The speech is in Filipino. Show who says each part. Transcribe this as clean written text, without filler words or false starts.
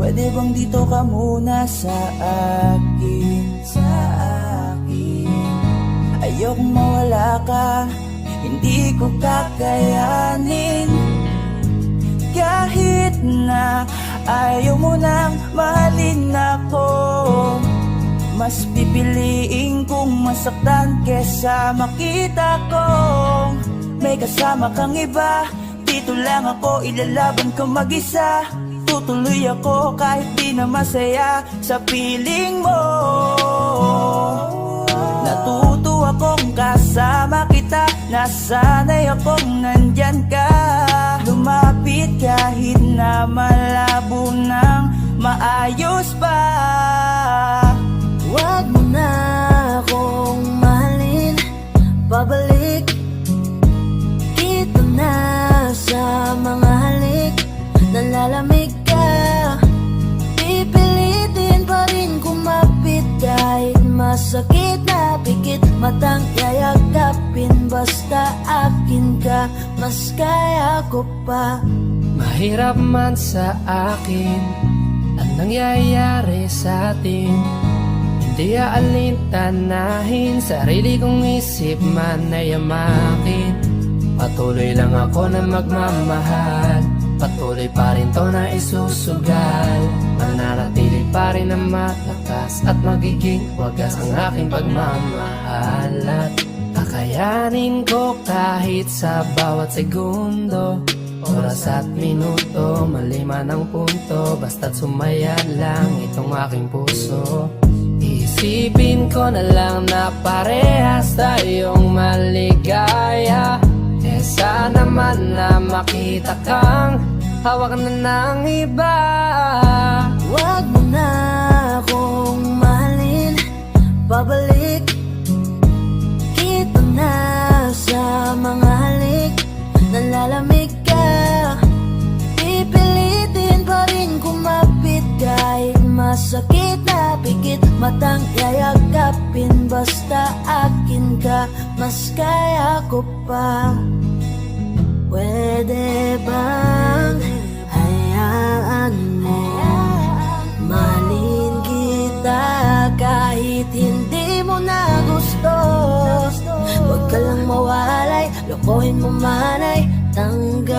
Speaker 1: Pwede bang dito ka muna sa akin, Ayokong mawala ka, hindi ko kakayanin. Kahit na ayaw mo nang mahalin ako, mas pipiliin kong masaktan kesa makita kong may kasama kang iba. Dito lang ako, ilalaban ko mag-isa. Tutuloy ako kahit di na masaya sa piling mo. Natuto akong kasama kita, nasanay akong nandyan ka. Lumapit kahit na malabo nang maayos pa.
Speaker 2: Huwag mo na akong mahalin, pabalik. Dito na sa mga halik, nalalamig ka. Pipilitin pa rin kumapit kahit masakit na pikit. Matang yayagapin basta akin ka, mas kaya ko pa.
Speaker 3: Mahirap man sa akin ang nangyayari sa atin. Hindi aalintanahin, sarili kong isip man ay amakin. Patuloy lang ako na magmamahal, patuloy pa rin to na isusugal. Mananatili pa rin na malakas at magiging wagas ang aking pagmamahal. At kakayanin ko kahit sa bawat segundo, oras at minuto, maliman ang punto. Basta't sumaya lang itong aking puso. Isipin ko na lang na parehas tayong maligaya. Sana man na makita kang hawak na ng iba.
Speaker 2: Huwag mo na akong mahalin, pabalik. Dito na sa mga halik, nalalamig ka. Pipilitin pa rin kumapit kahit masakit na pikit. Matang yayagapin basta akin ka, mas kaya ko pa. Pwede bang hayaan mo mahalin kita kahit hindi mo na gusto? Huwag ka lang mawalay, lokohin mo man